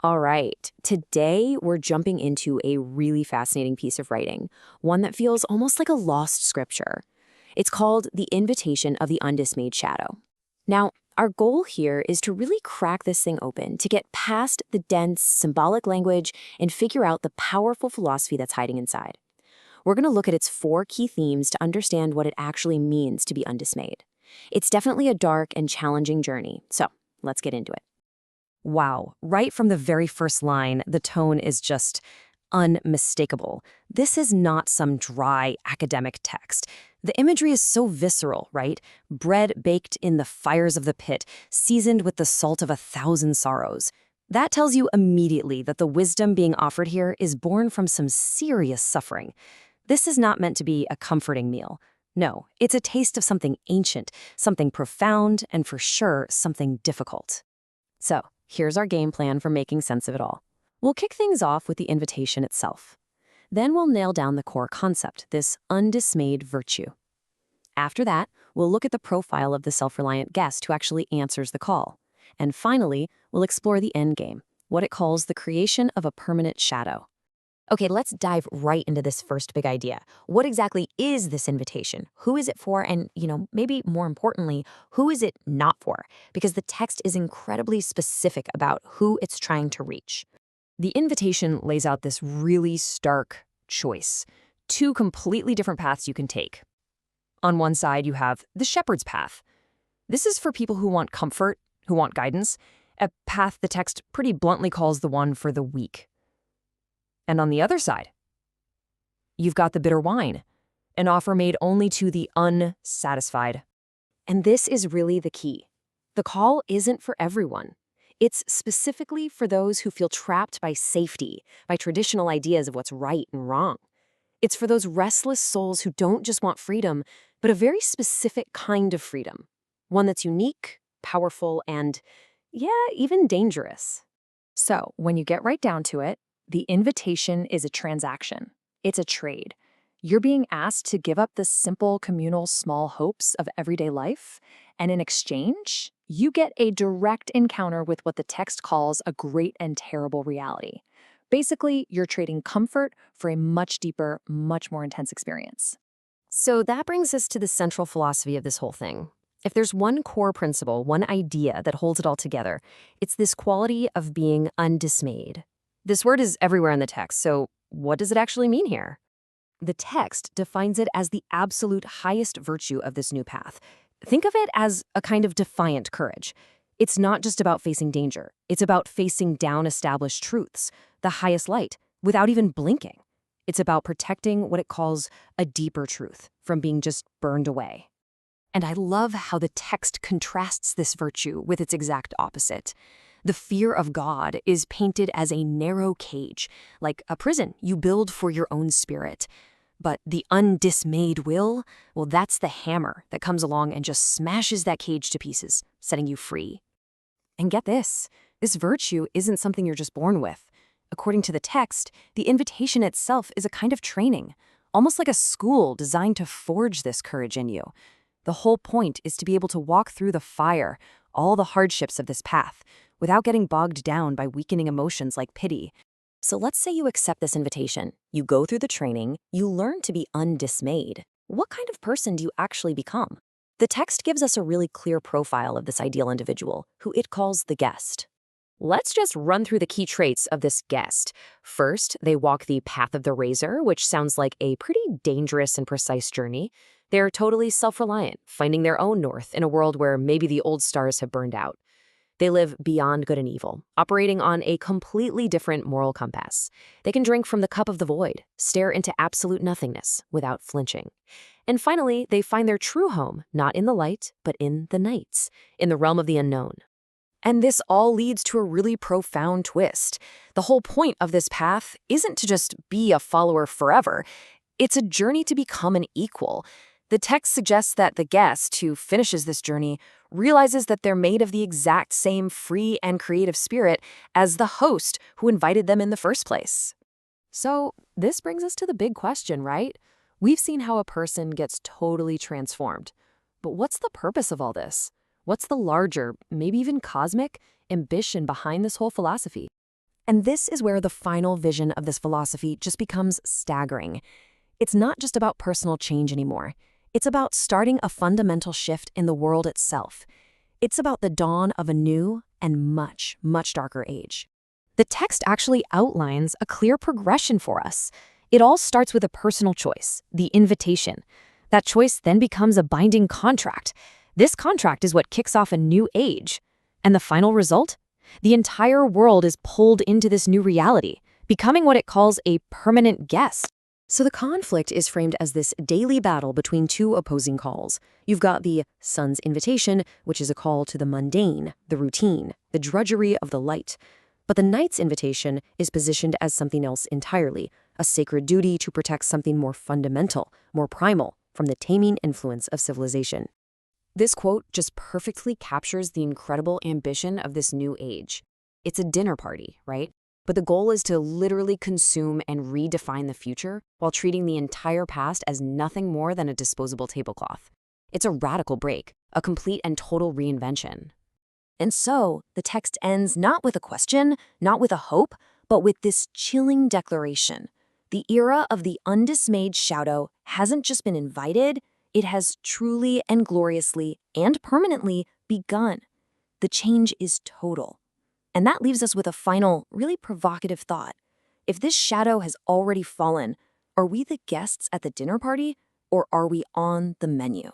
All right, today we're jumping into a really fascinating piece of writing, one that feels almost like a lost scripture. It's called The Invitation of the Undismayed Shadow. Now, our goal here is to really crack this thing open, to get past the dense, symbolic language and figure out the powerful philosophy that's hiding inside. We're going to look at its four key themes to understand what it actually means to be undismayed. It's definitely a dark and challenging journey, so let's get into it. Wow, right from the very first line, the tone is just unmistakable. This is not some dry academic text. The imagery is so visceral, right? Bread baked in the fires of the pit, seasoned with the salt of 1,000 sorrows. That tells you immediately that the wisdom being offered here is born from some serious suffering. This is not meant to be a comforting meal. No, it's a taste of something ancient, something profound, and for sure, something difficult. So, here's our game plan for making sense of it all. We'll kick things off with the invitation itself. Then we'll nail down the core concept, this undismayed virtue. After that, we'll look at the profile of the self-reliant guest who actually answers the call. And finally, we'll explore the end game, what it calls the creation of a permanent shadow. Okay, let's dive right into this first big idea. What exactly is this invitation? Who is it for? And, maybe more importantly, who is it not for? Because the text is incredibly specific about who it's trying to reach. The invitation lays out this really stark choice. Two completely different paths you can take. On one side, you have the shepherd's path. This is for people who want comfort, who want guidance, a path the text pretty bluntly calls the one for the weak. And on the other side, you've got the bitter wine, an offer made only to the unsatisfied. And this is really the key. The call isn't for everyone. It's specifically for those who feel trapped by safety, by traditional ideas of what's right and wrong. It's for those restless souls who don't just want freedom, but a very specific kind of freedom. One that's unique, powerful, and, even dangerous. So, when you get right down to it, the invitation is a transaction. It's a trade. You're being asked to give up the simple, communal, small hopes of everyday life, and in exchange, you get a direct encounter with what the text calls a great and terrible reality. Basically, you're trading comfort for a much deeper, much more intense experience. So that brings us to the central philosophy of this whole thing. If there's one core principle, one idea that holds it all together, it's this quality of being undismayed. This word is everywhere in the text, so what does it actually mean here? The text defines it as the absolute highest virtue of this new path. Think of it as a kind of defiant courage. It's not just about facing danger. It's about facing down established truths, the highest light, without even blinking. It's about protecting what it calls a deeper truth from being just burned away. And I love how the text contrasts this virtue with its exact opposite. The fear of God is painted as a narrow cage, like a prison you build for your own spirit. But the undismayed will, well, that's the hammer that comes along and just smashes that cage to pieces, setting you free. And get this virtue isn't something you're just born with. According to the text, the invitation itself is a kind of training, almost like a school designed to forge this courage in you. The whole point is to be able to walk through the fire, all the hardships of this path, without getting bogged down by weakening emotions like pity. So let's say you accept this invitation. You go through the training, you learn to be undismayed. What kind of person do you actually become? The text gives us a really clear profile of this ideal individual, who it calls the guest. Let's just run through the key traits of this guest. First, they walk the path of the razor, which sounds like a pretty dangerous and precise journey. They're totally self-reliant, finding their own north in a world where maybe the old stars have burned out. They live beyond good and evil, operating on a completely different moral compass. They can drink from the cup of the void, stare into absolute nothingness without flinching. And finally, they find their true home, not in the light, but in the nights, in the realm of the unknown. And this all leads to a really profound twist. The whole point of this path isn't to just be a follower forever. It's a journey to become an equal. The text suggests that the guest who finishes this journey realizes that they're made of the exact same free and creative spirit as the host who invited them in the first place. So this brings us to the big question, right? We've seen how a person gets totally transformed. But what's the purpose of all this? What's the larger, maybe even cosmic, ambition behind this whole philosophy? And this is where the final vision of this philosophy just becomes staggering. It's not just about personal change anymore. It's about starting a fundamental shift in the world itself. It's about the dawn of a new and much, much darker age. The text actually outlines a clear progression for us. It all starts with a personal choice, the invitation. That choice then becomes a binding contract. This contract is what kicks off a new age. And the final result? The entire world is pulled into this new reality, becoming what it calls a permanent guest. So the conflict is framed as this daily battle between two opposing calls. You've got the sun's invitation, which is a call to the mundane, the routine, the drudgery of the light. But the night's invitation is positioned as something else entirely, a sacred duty to protect something more fundamental, more primal, from the taming influence of civilization. This quote just perfectly captures the incredible ambition of this new age. It's a dinner party, right? But the goal is to literally consume and redefine the future while treating the entire past as nothing more than a disposable tablecloth. It's a radical break, a complete and total reinvention. And so, the text ends not with a question, not with a hope, but with this chilling declaration. The era of the undismayed shadow hasn't just been invited, it has truly and gloriously and permanently begun. The change is total. And that leaves us with a final, really provocative thought. If this shadow has already fallen, are we the guests at the dinner party, or are we on the menu?